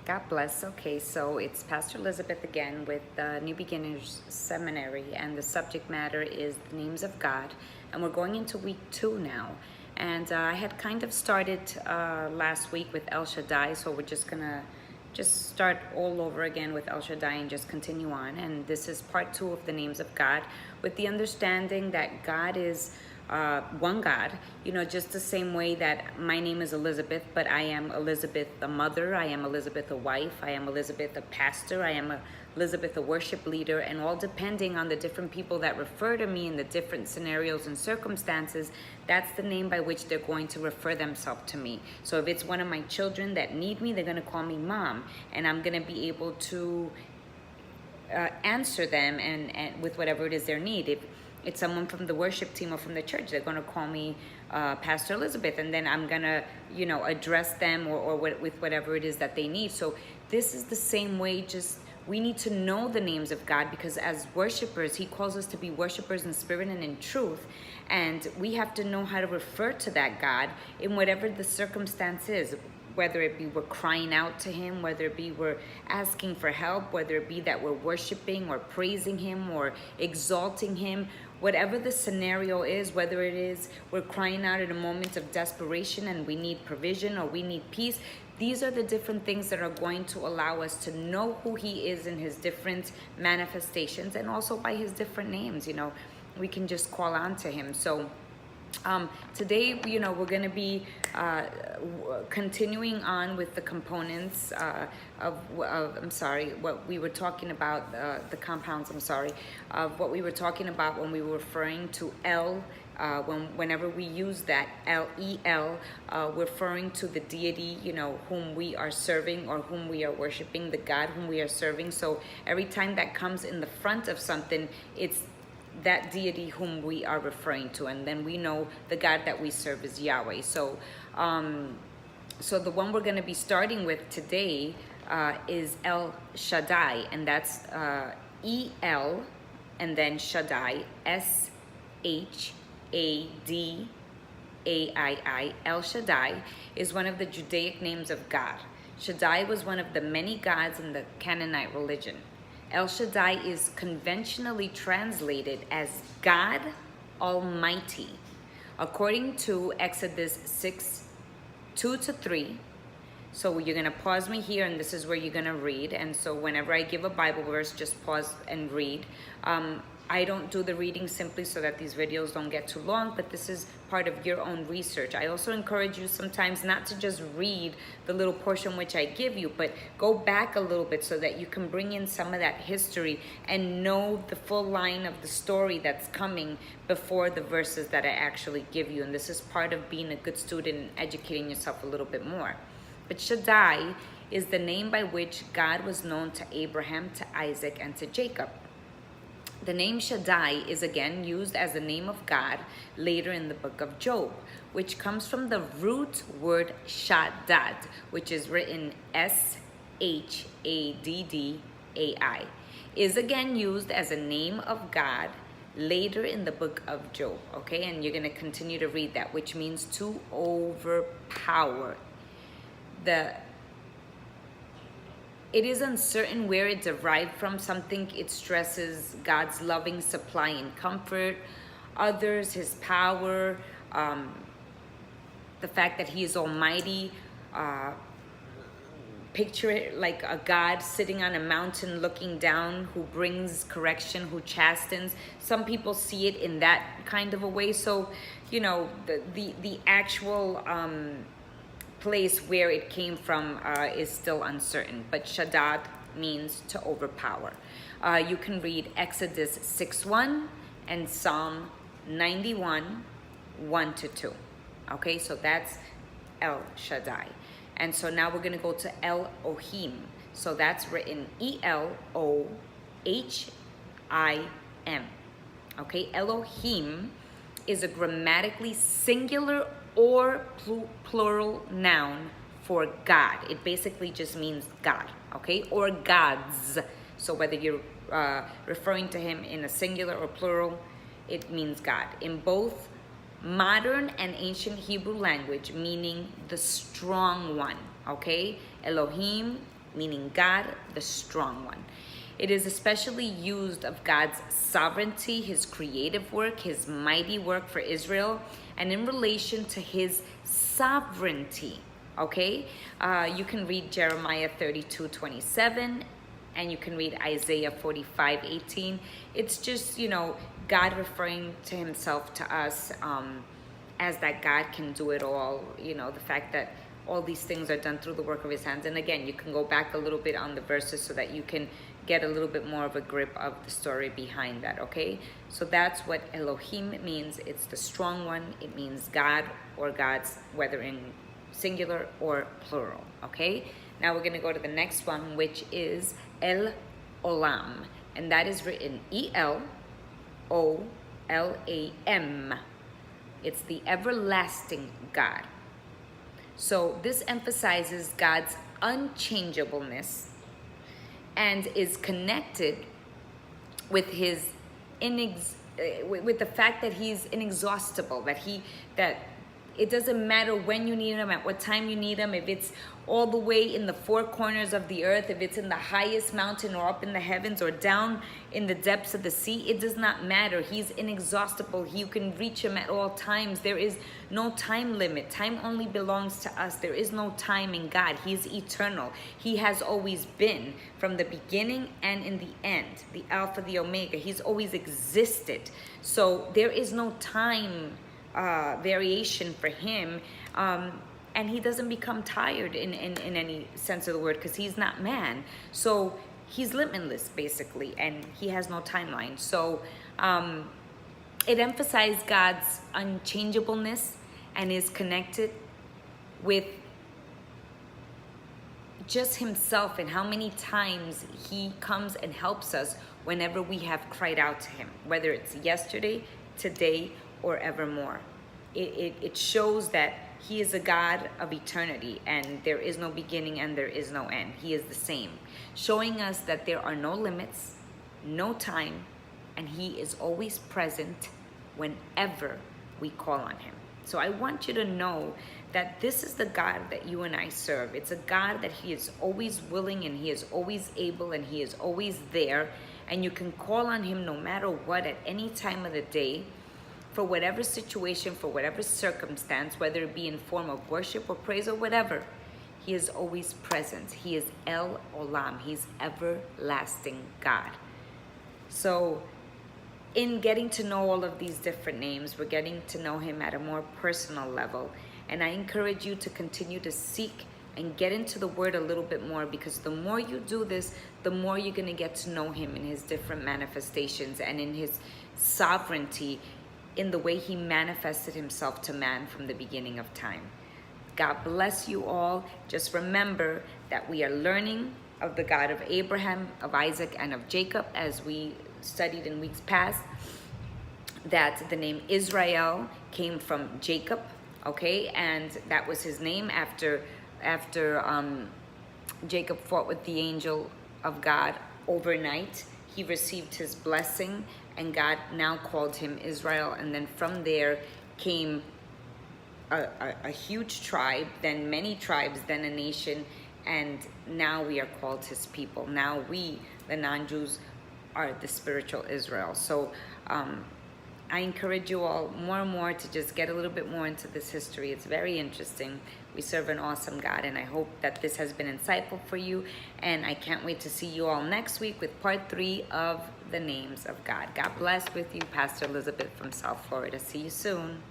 God bless. Okay, so it's Pastor Elizabeth again with New Beginners Seminary, and the subject matter is the names of God. And we're going into week 2 now. And I had kind of started last week with El Shaddai, so we're just gonna start all over again with El Shaddai and just continue on. And this is part 2 of the names of God, with the understanding that God is one God, just the same way that my name is Elizabeth, but I am Elizabeth a mother, I am Elizabeth a wife, I am Elizabeth a pastor, I am Elizabeth a worship leader, and all depending on the different people that refer to me in the different scenarios and circumstances, that's the name by which they're going to refer themselves to me. So if it's one of my children that need me, they're going to call me mom, and I'm going to be able to answer them and with whatever it is their need. If it's someone from the worship team or from the church, they're going to call me Pastor Elizabeth, and then I'm going to, address them or with whatever it is that they need. So this is the same way, just we need to know the names of God, because as worshipers, He calls us to be worshipers in spirit and in truth. And we have to know how to refer to that God in whatever the circumstance is, whether it be we're crying out to Him, whether it be we're asking for help, whether it be that we're worshiping or praising Him or exalting Him. Whatever the scenario is, whether it is we're crying out in a moment of desperation and we need provision or we need peace, these are the different things that are going to allow us to know who He is in His different manifestations, and also by His different names. We can just call on to Him. So today, we're going to be continuing on with the components what we were talking about, the compounds, of what we were talking about when we were referring to El. Whenever we use that El, referring to the deity, whom we are serving or whom we are worshiping, the God whom we are serving. So every time that comes in the front of something, it's that deity whom we are referring to, and then we know the God that we serve is Yahweh. So the one we're going to be starting with today is El Shaddai, and that's E-L and then Shaddai, S-H-A-D-A-I-I. El Shaddai is one of the Judaic names of God. Shaddai was one of the many gods in the Canaanite religion. El Shaddai is conventionally translated as God Almighty. According to Exodus 6:2-3, so you're going to pause me here, and this is where you're going to read. And so whenever I give a Bible verse, just pause and read. I don't do the reading simply so that these videos don't get too long, but this is part of your own research. I also encourage you sometimes not to just read the little portion which I give you, but go back a little bit so that you can bring in some of that history and know the full line of the story that's coming before the verses that I actually give you. And this is part of being a good student and educating yourself a little bit more. But Shaddai is the name by which God was known to Abraham, to Isaac, and to Jacob. The name Shaddai is again used as the name of God later in the book of Job, which comes from the root word Shaddad, which is written S-H-A-D-D-A-I, is again used as a name of God later in the book of Job, okay? And you're going to continue to read that, which means to overpower. It is uncertain where it derived from. Something it stresses God's loving supply and comfort, others His power, the fact that He is almighty. Picture it like a God sitting on a mountain looking down, who brings correction, who chastens. Some people see it in that kind of a way. So, the actual place where it came from is still uncertain, but Shaddad means to overpower. You can read Exodus 6:1 and Psalm 91 1-2. Okay, so that's El Shaddai. And so now we're going to go to Elohim. So that's written E-L-O-H-I-M. Okay, Elohim is a grammatically singular or plural noun for God. It basically just means God, okay? Or gods. So whether you're referring to Him in a singular or plural, it means God. In both modern and ancient Hebrew language, meaning the strong one, okay? Elohim meaning God, the strong one. It is especially used of God's sovereignty, his creative work, his mighty work for Israel, and in relation to his sovereignty. Okay? You can read Jeremiah 32:27, and you can read Isaiah 45:18. It's just, God referring to himself to us as that God can do it all. The fact that all these things are done through the work of his hands. And again, you can go back a little bit on the verses so that you can get a little bit more of a grip of the story behind that, okay? So that's what Elohim means. It's the strong one. It means God or gods, whether in singular or plural, okay? Now we're going to go to the next one, which is El Olam. And that is written E-L-O-L-A-M. It's the everlasting God. So this emphasizes God's unchangeableness and is connected with his with the fact that he's inexhaustible, that it doesn't matter when you need him, at what time you need him, if it's all the way in the four corners of the earth, if it's in the highest mountain or up in the heavens or down in the depths of the sea, it does not matter. He's inexhaustible. You can reach him at all times. There is no time limit. Time only belongs to us. There is no time in God. He is eternal. He has always been from the beginning and in the end, the Alpha, the Omega. He's always existed. So there is no time variation for him, and he doesn't become tired in any sense of the word, because he's not man. So he's limitless basically, and he has no timeline. So it emphasized God's unchangeableness and is connected with just himself and how many times he comes and helps us whenever we have cried out to him, whether it's yesterday, today, or evermore. It shows that he is a God of eternity, and there is no beginning and there is no end. He is the same, showing us that there are no limits, no time, and he is always present whenever we call on him. So I want you to know that this is the God that you and I serve. It's a God that he is always willing, and he is always able, and he is always there, and you can call on him no matter what, at any time of the day, for whatever situation, for whatever circumstance, whether it be in form of worship or praise or whatever. He is always present. He is El Olam. He's everlasting God. So in getting to know all of these different names, we're getting to know him at a more personal level. And I encourage you to continue to seek and get into the word a little bit more, because the more you do this, the more you're going to get to know him in his different manifestations and in his sovereignty, in the way he manifested himself to man from the beginning of time. God bless you all. Just remember that we are learning of the God of Abraham, of Isaac, and of Jacob, as we studied in weeks past, that the name Israel came from Jacob, okay? And that was his name after Jacob fought with the angel of God overnight. He received his blessing, and God now called him Israel. And then from there came a huge tribe, then many tribes, then a nation, and now we are called his people. Now we, the non-Jews, are the spiritual Israel. So I encourage you all more and more to just get a little bit more into this history. It's very interesting. We serve an awesome God, and I hope that this has been insightful for you. And I can't wait to see you all next week with part 3 of the names of God. God bless with you, Pastor Elizabeth from South Florida. See you soon.